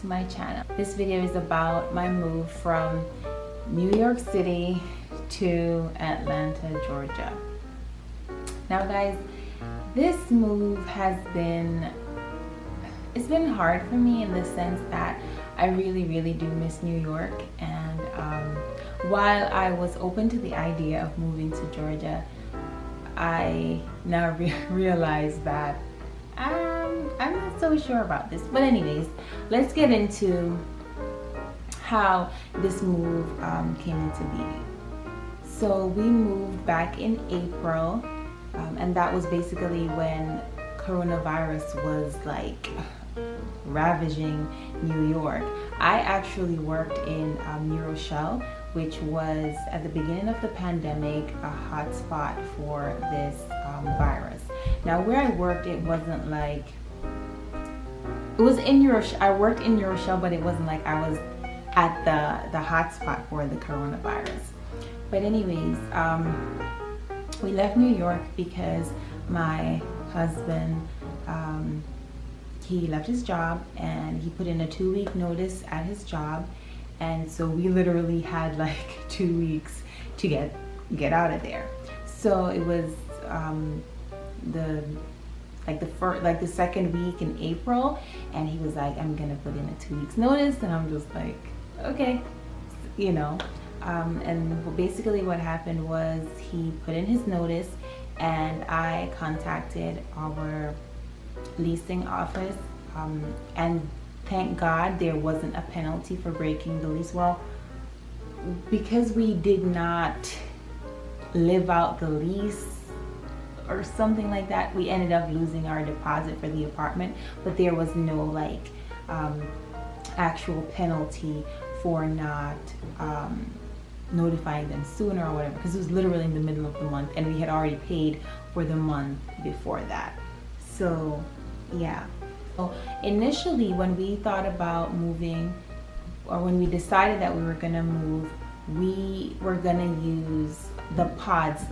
to my channel. This video is about my move from New York City to Atlanta, Georgia. Now guys, this move has been hard for me in the sense that I really do miss New York, and while I was open to the idea of moving to Georgia, I now realize that I'm not so sure about this. But anyways, let's get into how this move came into being. So we moved back in April, and that was basically when coronavirus was like ravaging New York. I actually worked in New Rochelle, which was at the beginning of the pandemic a hot spot for this virus. Now where I worked, it wasn't like, it was in New Rochelle. I worked in New Rochelle, but it wasn't like I was at the hot spot for the coronavirus. But anyways, we left New York because my husband, he left his job and he put in a 2-week notice at his job, and so we literally had like 2 weeks to get out of there. So it was the second week in April, and he was like, I'm gonna put in a 2 weeks notice, and I'm just like, okay, you know. And basically what happened was he put in his notice, and I contacted our leasing office, and thank God there wasn't a penalty for breaking the lease. Well, because we did not live out the lease or something like that, we ended up losing our deposit for the apartment, but there was no like actual penalty for not notifying them sooner or whatever, because it was literally in the middle of the month and we had already paid for the month before that. So yeah. So initially when we thought about moving, or when we decided that we were gonna move, we were gonna use the Pods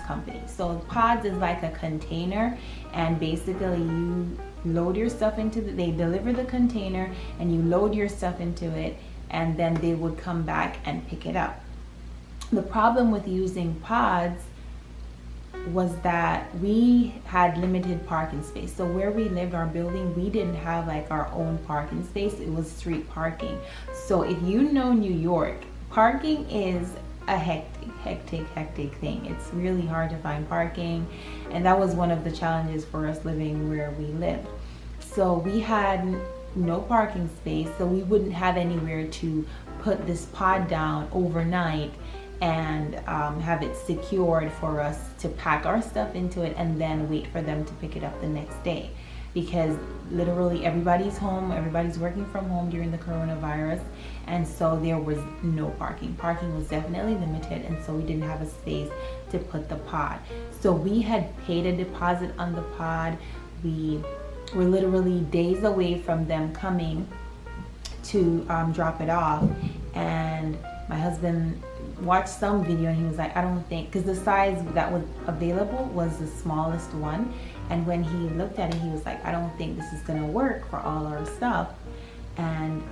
company. So Pods is like a container, and basically you load your stuff into they deliver the container and you load your stuff into it, and then they would come back and pick it up. The problem with using Pods was that we had limited parking space. So where we lived, our building, we didn't have like our own parking space. It was street parking. So if you know New York, parking is a hectic thing. It's really hard to find parking, and that was one of the challenges for us living where we lived. So we had no parking space, so we wouldn't have anywhere to put this pod down overnight and have it secured for us to pack our stuff into it and then wait for them to pick it up the next day, because literally everybody's home, everybody's working from home during the coronavirus, and so there was no parking. Parking was definitely limited, and so we didn't have a space to put the pod. So we had paid a deposit on the pod. We were literally days away from them coming to drop it off, and my husband watched some video and he was like, I don't think, because the size that was available was the smallest one, and when he looked at it he was like, I don't think this is gonna work for all our stuff. And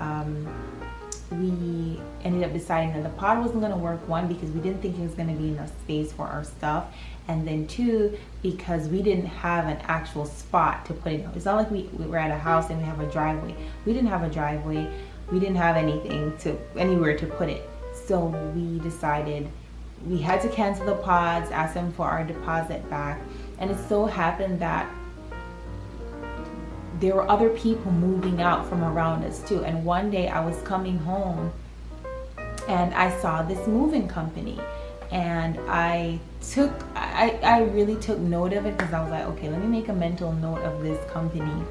we ended up deciding that the pod wasn't gonna work, one, because we didn't think it was gonna be enough space for our stuff, and then two, because we didn't have an actual spot to put it. It's not like we were at a house and we have a driveway. We didn't have a driveway. We didn't have anywhere to put it. So we decided we had to cancel the pods, ask them for our deposit back. And it so happened that there were other people moving out from around us too. And one day I was coming home and I saw this moving company, and I really took note of it, because I was like, okay, let me make a mental note of this company.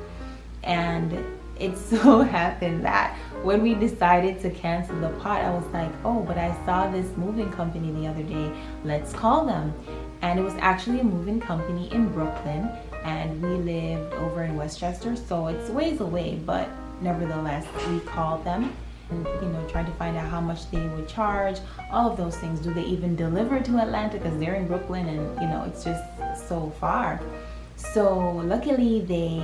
And it so happened that when we decided to cancel the pod, I was like, oh, but I saw this moving company the other day, let's call them. And it was actually a moving company in Brooklyn, and we lived over in Westchester, so it's ways away, but nevertheless we called them and, you know, tried to find out how much they would charge, all of those things. Do they even deliver to Atlanta, because they're in Brooklyn and, you know, it's just so far. So luckily they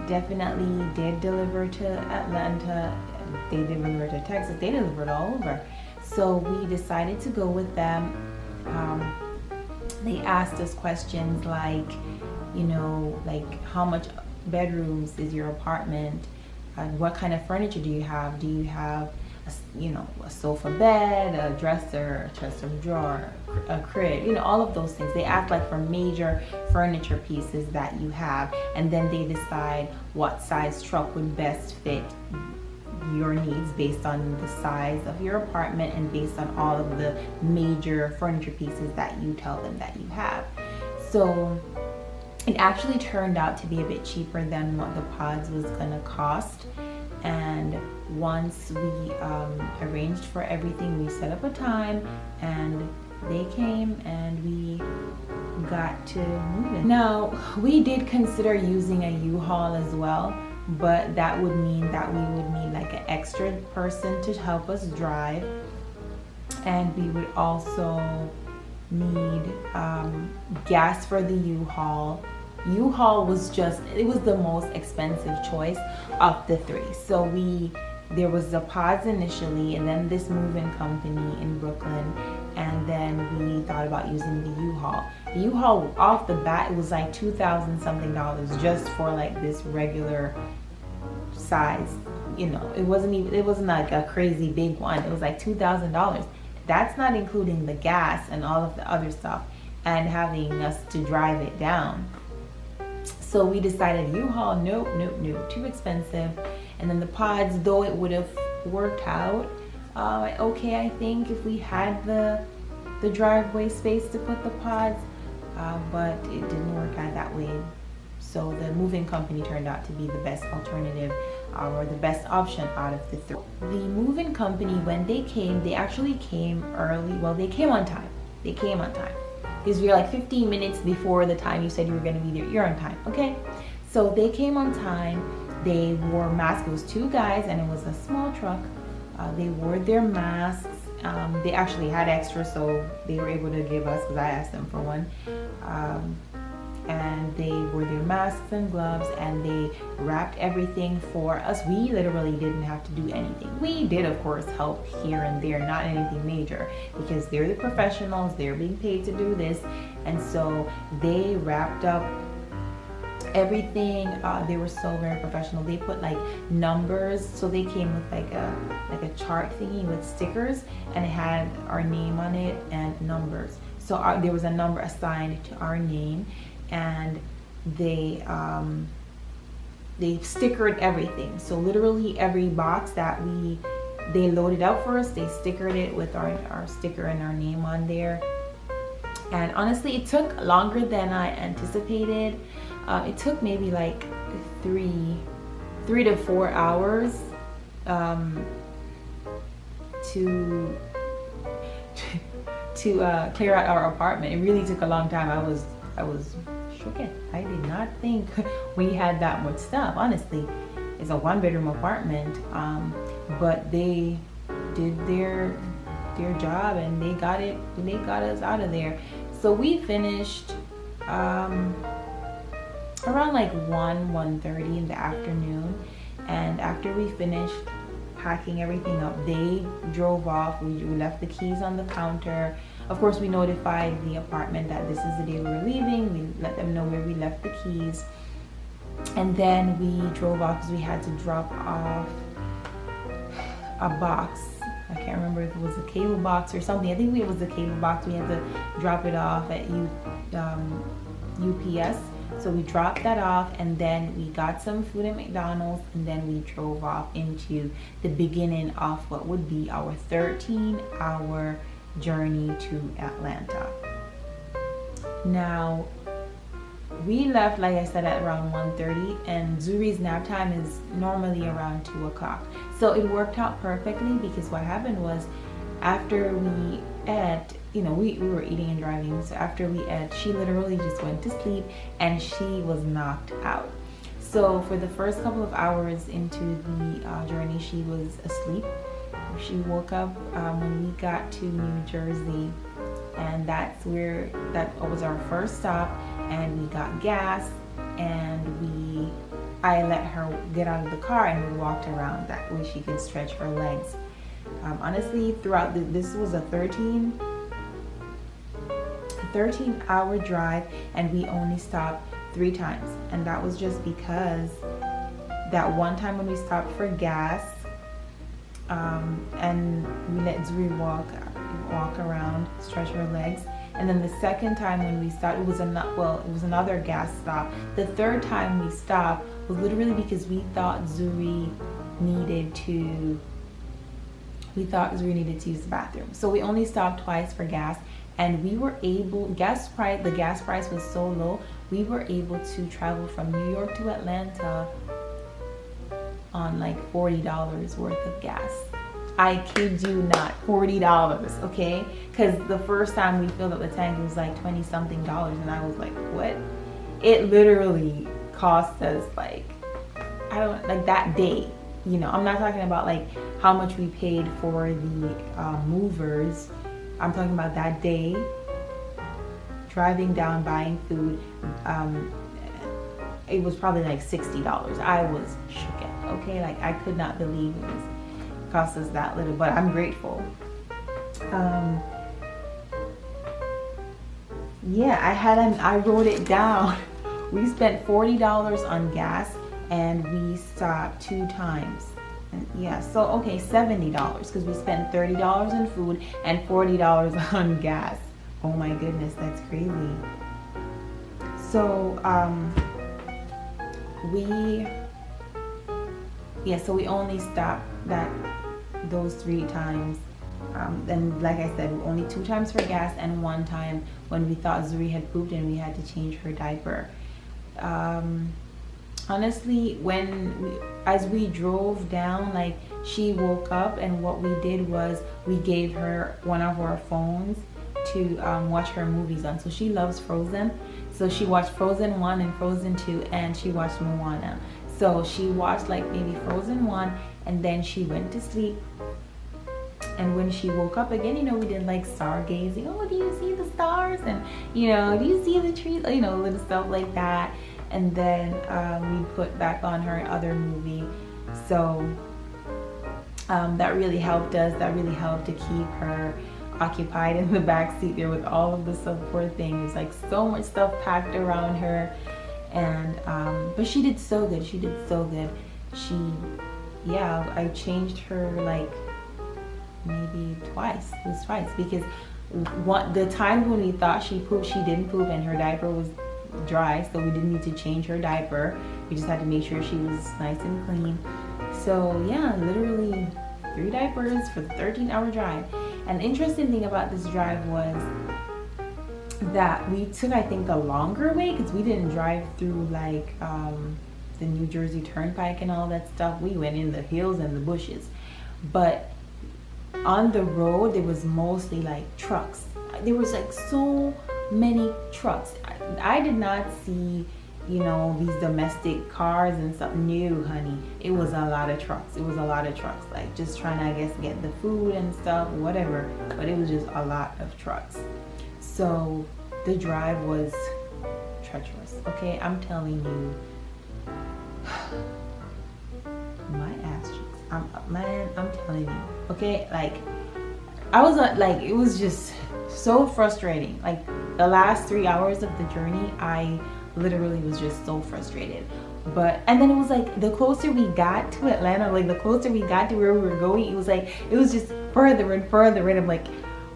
definitely did deliver to Atlanta. They delivered to Texas. They delivered all over. So we decided to go with them. They asked us questions like, you know, like how much bedrooms is your apartment? What kind of furniture do you have? Do you have, a sofa bed, a dresser, a chest of drawer, a crib, all of those things. They ask like for major furniture pieces that you have, and then they decide what size truck would best fit your needs based on the size of your apartment and based on all of the major furniture pieces that you tell them that you have. So it actually turned out to be a bit cheaper than what the pods was gonna cost. And once we arranged for everything, we set up a time and they came and we got to move in. Now, we did consider using a U-Haul as well, but that would mean that we would need like an extra person to help us drive, and we would also need gas for the U-Haul. U-Haul was the most expensive choice of the three. So there was the pods initially, and then this moving company in Brooklyn, and then we thought about using the U-Haul. The U-Haul off the bat, it was like $2,000 something just for like this regular size. It wasn't like a crazy big one. It was like $2,000. That's not including the gas and all of the other stuff and having us to drive it down. So we decided U-Haul, nope, too expensive. And then the pods, though it would have worked out okay, I think, if we had the driveway space to put the pods, but it didn't work out that way. So the moving company turned out to be the best alternative, or the best option out of the three. The moving company, when they came, they actually came early. Well, they came on time. Because we were like 15 minutes before the time you said you were going to be there. You're on time, okay? So they came on time. They wore masks. It was two guys and it was a small truck. They wore their masks. They actually had extra, so they were able to give us, because I asked them for one. And they wore their masks and gloves, and they wrapped everything for us. We literally didn't have to do anything. We did, of course, help here and there, not anything major, because they're the professionals. They're being paid to do this, and so they wrapped up everything. They were so very professional. They put like numbers, so they came with like a chart thingy with stickers, and it had our name on it and numbers. So there was a number assigned to our name, and they stickered everything. So literally every box that they loaded up for us, they stickered it with our sticker and our name on there. And honestly, it took longer than I anticipated. It took maybe like 3 to 4 hours to clear out our apartment. It really took a long time. I was shook. I did not think we had that much stuff. Honestly, it's a 1-bedroom apartment, but they did their job and they got us out of there. So we finished around like 1:30 in the afternoon, and after we finished packing everything up, they drove off. We left the keys on the counter. Of course, we notified the apartment that this is the day we were leaving. We let them know where we left the keys, and then we drove off because we had to drop off a box. I can't remember if it was a cable box or something. I think it was a cable box. We had to drop it off at UPS. So we dropped that off, and then we got some food at McDonald's, and then we drove off into the beginning of what would be our 13-hour journey to Atlanta. Now, we left, like I said, at around 1:30, and Zuri's nap time is normally around 2 o'clock. So it worked out perfectly, because what happened was, after we ate, we were eating and driving. So after we ate, she literally just went to sleep and she was knocked out. So for the first couple of hours into the journey, she was asleep. She woke up when we got to New Jersey, and that was our first stop, and we got gas, and we I let her get out of the car and we walked around. That way she could stretch her legs. Honestly, throughout this was a 13-hour drive, and we only stopped 3 times. And that was just because that one time when we stopped for gas, and we let Zuri walk around, stretch her legs. And then the second time when we stopped, it was another gas stop. The third time we stopped was literally because we thought Zuri needed to use the bathroom. So we only stopped twice for gas, and we were able, the gas price was so low, we were able to travel from New York to Atlanta on like $40 worth of gas. I kid you not, $40, okay? Because the first time we filled up the tank, it was like $20-something, and I was like, what? It literally cost us like, that day, you know. I'm not talking about like how much we paid for the movers. I'm talking about that day, driving down, buying food. It was probably like $60. I was shook, okay? Like, I could not believe it cost us that little, but I'm grateful. Yeah, I wrote it down. We spent $40 on gas, and we stopped 2 times. And yeah, so okay, $70 because we spent $30 in food and $40 on gas. Oh my goodness, that's crazy. So we only stopped those 3 times. And like I said, only 2 times for gas and 1 time when we thought Zuri had pooped and we had to change her diaper. Honestly, as we drove down, like, she woke up, and what we did was we gave her one of our phones to watch her movies on. So she loves Frozen. So she watched Frozen 1 and Frozen 2, and she watched Moana. So she watched like maybe Frozen 1, and then she went to sleep. And when she woke up again, you know, we did like stargazing. Oh, do you see the stars? And, you know, do you see the trees? You know, little stuff like that. And then we put back on her other movie. So that really helped us. That really helped to keep her occupied in the back seat there with all of the support things. Like, so much stuff packed around her. And but she did so good. She did so good. I changed her like maybe twice. It was twice because the time when we thought she pooped, she didn't poop, and her diaper was dry, so we didn't need to change her diaper. We just had to make sure she was nice and clean. So yeah, literally 3 diapers for the 13-hour drive. And the interesting thing about this drive was that we took, I think, the longer way, because we didn't drive through like the New Jersey Turnpike and all that stuff. We went in the hills and the bushes, but on the road there was mostly like trucks. There was like so many trucks. I did not see, you know, these domestic cars and stuff. No, honey, it was a lot of trucks. It was a lot of trucks, like just trying to, I guess, get the food and stuff, whatever. But it was just a lot of trucks. So the drive was treacherous. Okay, I'm telling you, my ass cheeks. I'm telling you. Okay, like I was like, it was just so frustrating. Like the last 3 hours of the journey, I literally was just so frustrated. And then it was like the closer we got to Atlanta, like the closer we got to where we were going, it was just further and further. And I'm like,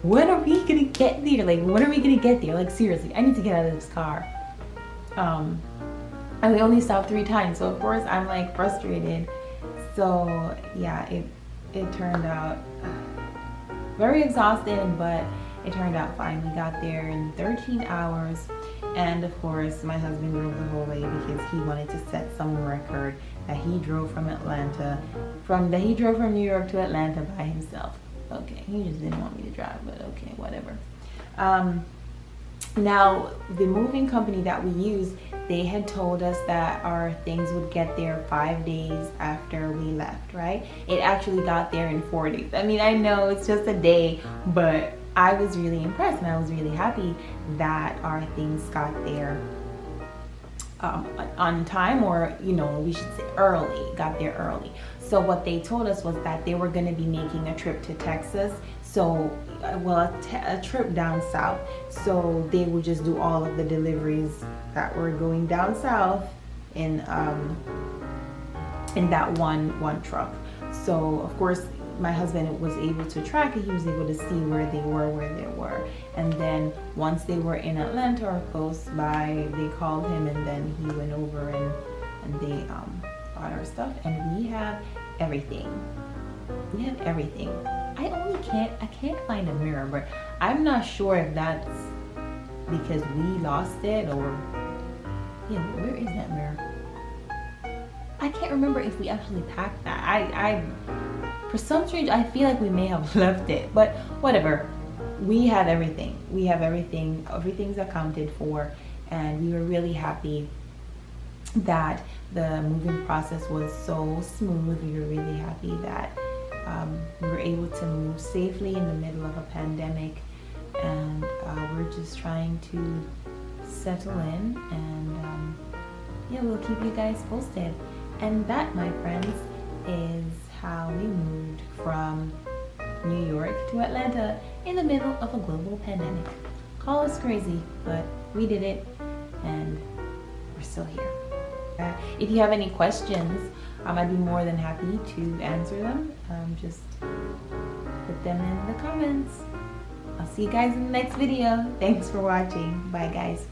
when are we gonna get there? Like, when are we gonna get there? Like, seriously, I need to get out of this car. And we only stopped 3 times, so of course I'm like frustrated. So yeah, it turned out very exhausting, but it turned out fine. We got there in 13 hours, and of course my husband drove the whole way because he wanted to set some record that he drove from New York to Atlanta by himself. Okay, he just didn't want me to drive, but okay, whatever. Now, the moving company that we used, they had told us that our things would get there 5 days after we left, right? It actually got there in 4 days. I mean, I know it's just a day, but I was really impressed and I was really happy that our things got there on time, or we should say early, got there early. So what they told us was that they were going to be making a trip to Texas, so a trip down south, so they would just do all of the deliveries that were going down south in that one truck. So of course my husband was able to track it. He was able to see where they were. And then once they were in Atlanta or close by, they called him, and then he went over and they bought our stuff, and we have everything. We have everything. I can't find a mirror, but I'm not sure if that's because we lost it, or where is that mirror? I can't remember if we actually packed that. I for some strange, I feel like we may have left it, but whatever. We have everything. We have everything. Everything's accounted for, and we were really happy that the moving process was so smooth. We were really happy that we were able to move safely in the middle of a pandemic, and we're just trying to settle in, and we'll keep you guys posted. And that, my friends, is how we moved from New York to Atlanta in the middle of a global pandemic. Call us crazy, but we did it, and we're still here. If you have any questions, I'd be more than happy to answer them. Just put them in the comments. I'll see you guys in the next video. Thanks for watching. Bye, guys.